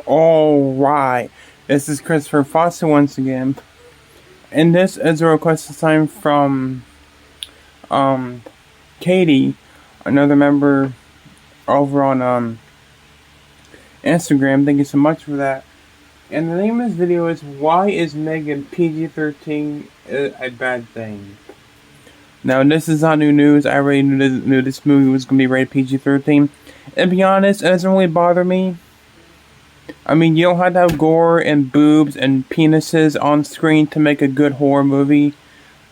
Alright, this is Christopher Foster once again, and this is a request this time from, Katie, another member over on, Instagram. Thank you so much for that. And the name of this video is, Why is m3gan PG-13 a bad thing? Now, this is not new news. I already knew this movie was going to be rated PG-13. And to be honest, it doesn't really bother me. I mean, you don't have to have gore and boobs and penises on screen to make a good horror movie.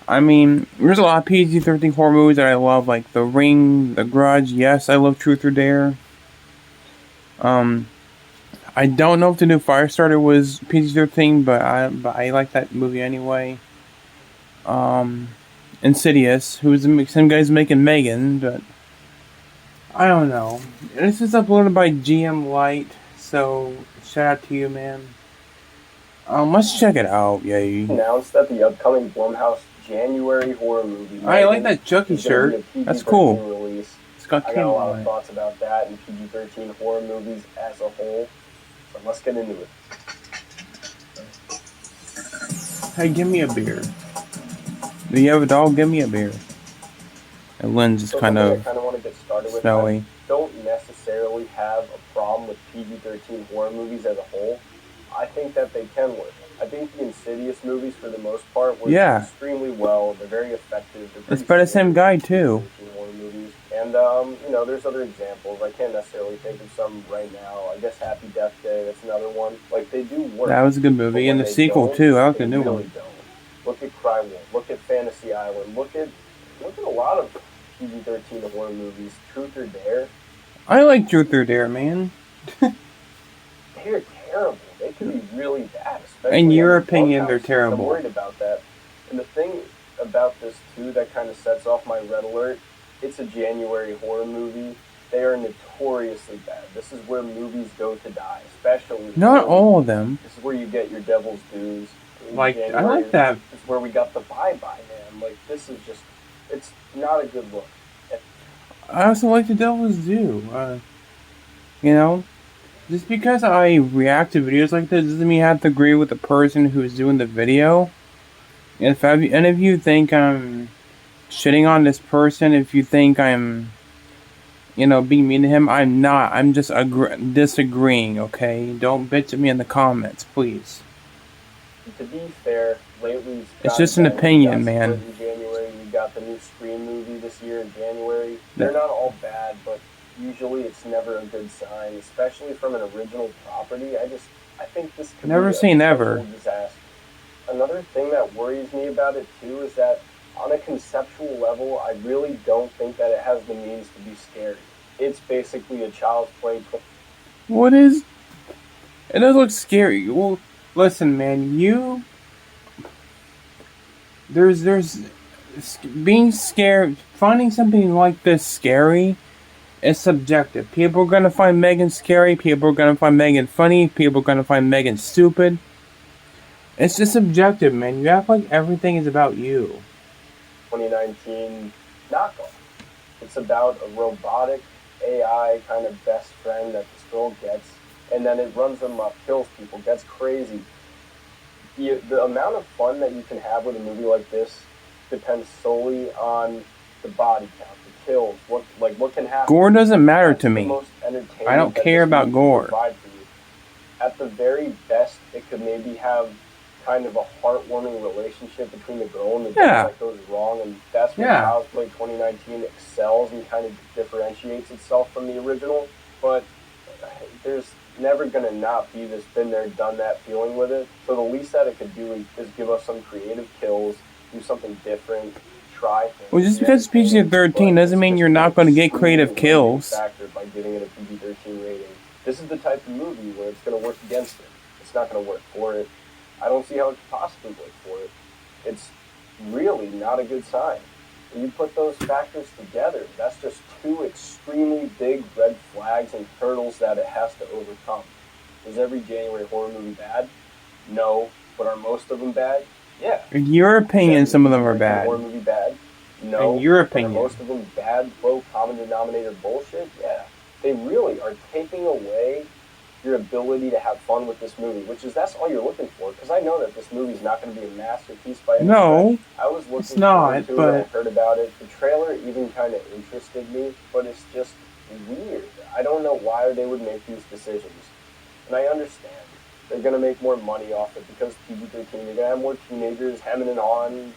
I mean, there's a lot of PG-13 horror movies that I love, like The Ring, The Grudge. Yes, I love Truth or Dare. I don't know if the new Firestarter was PG-13, but I like that movie anyway. Insidious, who's the same guy's making m3gan, but I don't know. This is uploaded by GM Light, so shout out to you, man. Let's check it out, yay. Announced that the upcoming Blumhouse January horror movie. I like that Chucky shirt. That's cool. Release. It's got I got a lot of thoughts about that and PG-13 horror movies as a whole. So let's get into it. Hey, give me a beer. Do you have a dog? Give me a beer. And Lynn's is kind of want to get started with. snowy. I don't necessarily have a problem with PG-13 horror movies as a whole. I think that they can work. I think the Insidious movies, for the most part, work extremely well. They're very effective. It's by the same guy, too. Horror movies. And, there's other examples. I can't necessarily think of some right now. I guess Happy Death Day, that's another one. Like, they do work. That was a good movie. And the sequel, too. I like the new one. Look at Cry Wolf. Look at Fantasy Island. Look at a lot of PG-13 horror movies. Truth or Dare. I like Truth or Dare, man. They're terrible. They can be really bad. In your opinion, they're terrible. I'm worried about that. And the thing about this, too, that kind of sets off my red alert, it's a January horror movie. They are notoriously bad. This is where movies go to die, especially... Not all of them. This is where you get your devil's dues. Like, January. I like that. This is where we got the Bye-Bye Man. Like, this is just... It's not a good look. I also like the devil's due. Just because I react to videos like this doesn't mean I have to agree with the person who's doing the video. If any of you think I'm shitting on this person, if you think I'm, being mean to him, I'm not. I'm just disagreeing, okay? Don't bitch at me in the comments, please. To be fair, lately... It's just an opinion, man. In January, we got the new Scream movie this year in January. They're not all bad, but... usually it's never a good sign, especially from an original property. I think this could be a disaster. Another thing that worries me about it, too, is that on a conceptual level, I really don't think that it has the means to be scary. It's basically a child's play. What is... It does look scary. Well, listen, man, There's... Being scared... Finding something like this scary... It's subjective. People are gonna find m3gan scary. People are gonna find m3gan funny. People are gonna find m3gan stupid. It's just subjective, man. You act like everything is about you. 2019 knockoff. It's about a robotic AI kind of best friend that this girl gets, and then it runs them up, kills people, gets crazy. The amount of fun that you can have with a movie like this depends solely on the body count. Kills, what can happen. Gore doesn't matter to me. I don't care about gore. At the very best, it could maybe have kind of a heartwarming relationship between the girl and the dad that goes wrong, and that's where Child's Play 2019 excels and kind of differentiates itself from the original. But there's never gonna not be this been there, done that feeling with it. So the least that it could do is give us some creative kills, do something different. Well, just because it's PG-13 doesn't mean you're not going to get creative kills. By giving it a PG-13 rating. This is the type of movie where it's going to work against it. It's not going to work for it. I don't see how it could possibly work for it. It's really not a good sign. When you put those factors together, that's just two extremely big red flags and hurdles that it has to overcome. Is every January horror movie bad? No. But are most of them bad? Yeah. In your opinion, some of them are bad. Horror movie bad? No. In your opinion. Are most of them bad, low common denominator bullshit? Yeah. They really are taking away your ability to have fun with this movie, that's all you're looking for. Because I know that this movie's not going to be a masterpiece by any stretch. I was looking forward to it. I heard about it. The trailer even kind of interested me, but it's just weird. I don't know why they would make these decisions. And I understand. They're going to make more money off it because PG-13. They're going to have more teenagers hemming and hawing,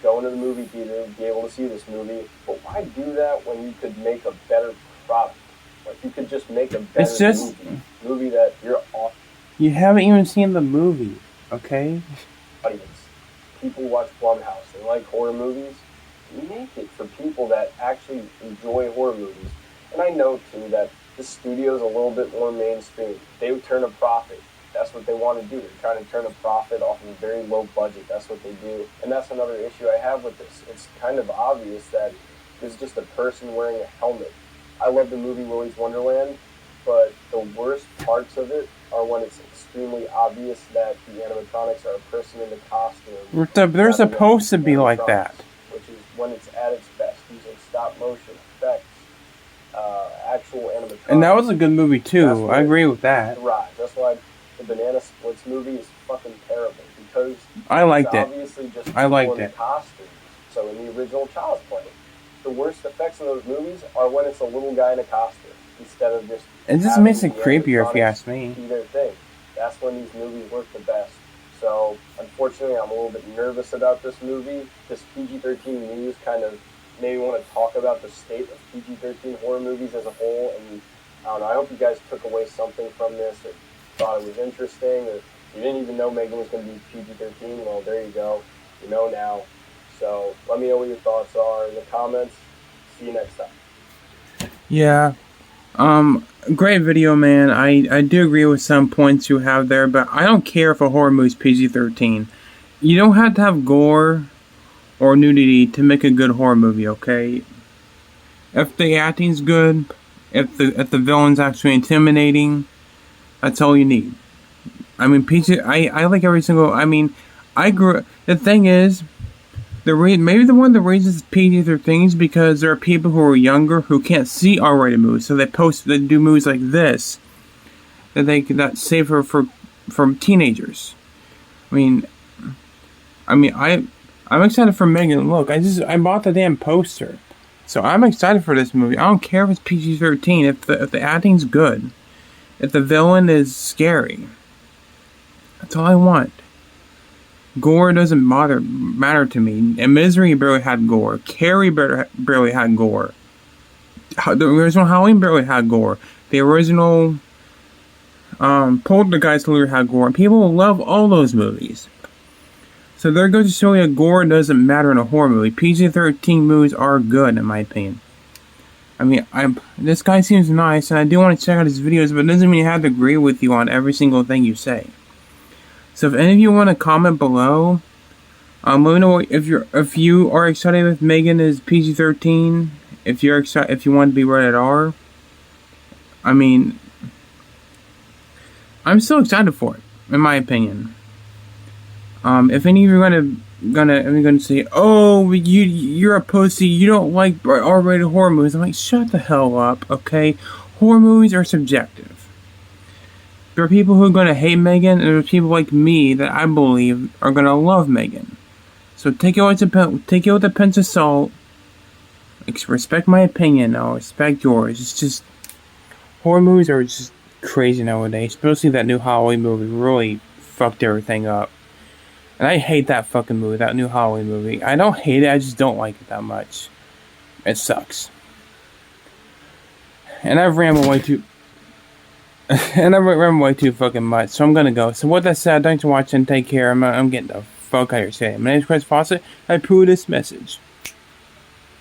going to the movie theater, be able to see this movie. But why do that when you could make a better product? Like, you could just make a better movie that you're off. You haven't even seen the movie, okay? Audience. People watch Blumhouse. They like horror movies. Make it for people that actually enjoy horror movies. And I know, too, that the studio's a little bit more mainstream. They would turn a profit. That's what they want to do. They're trying to turn a profit off of a very low budget. That's what they do. And that's another issue I have with this. It's kind of obvious that it's just a person wearing a helmet. I love the movie Willy's Wonderland, but the worst parts of it are when it's extremely obvious that the animatronics are a person in the costume. They're supposed to be like that. Which is when it's at its best, using stop motion effects, actual animatronics. And that was a good movie too. I agree with that. That's why the Banana Splits movie is fucking terrible, because I liked it. Obviously just people in the costumes. So in the original Child's Play, the worst effects in those movies are when it's a little guy in a costume instead of just. It just makes it creepier, if you ask me. Do their thing. That's when these movies work the best. So unfortunately, I'm a little bit nervous about this movie. This PG-13 news kind of made me want to talk about the state of PG-13 horror movies as a whole. And I don't know. I hope you guys took away something from this, or thought it was interesting, or you didn't even know M3gan was going to be PG-13. Well, there you go. You know now. So let me know what your thoughts are in the comments. See you next time. Yeah. Great video, man. I do agree with some points you have there, but I don't care if a horror movie's PG-13. You don't have to have gore or nudity to make a good horror movie, okay? If the acting's good, if the villain's actually intimidating, that's all you need. I mean, I like every single. I mean, the thing is, maybe one of the reasons PG-13 is because there are people who are younger who can't see R-rated movies, so they do movies like this that's safer for teenagers. I'm excited for M3gan. Look, I bought the damn poster, so I'm excited for this movie. I don't care if it's PG-13 if the acting's good, if the villain is scary. That's all I want. Gore doesn't matter to me. And Misery barely had gore. Carrie barely had gore. The original Halloween barely had gore. The original Poltergeist literally had gore. And people love all those movies. So there goes to show you that gore doesn't matter in a horror movie. PG-13 movies are good, in my opinion. I mean, this guy seems nice, and I do want to check out his videos, but it doesn't mean I have to agree with you on every single thing you say. So if any of you want to comment below, let me know if you are excited with M3gan is PG-13, if you want to be rated R. I mean, I'm still excited for it, in my opinion. If any of you are gonna say, oh, you're a pussy, you don't like R-rated horror movies, I'm like, shut the hell up, okay? Horror movies are subjective. There are people who are going to hate M3gan, and there are people like me that I believe are going to love M3gan. So take it with a pinch of salt. Respect my opinion, I'll respect yours. It's just, horror movies are just crazy nowadays. Especially that new Halloween movie really fucked everything up. And I hate that fucking movie, that new Halloween movie. I don't hate it, I just don't like it that much. It sucks. And I've rambled way too... and I remember way too fucking much, so I'm gonna go. So with that said, thanks for watching, take care, I'm getting the fuck out of here today. My name is Chris Fawcett, I approve this message.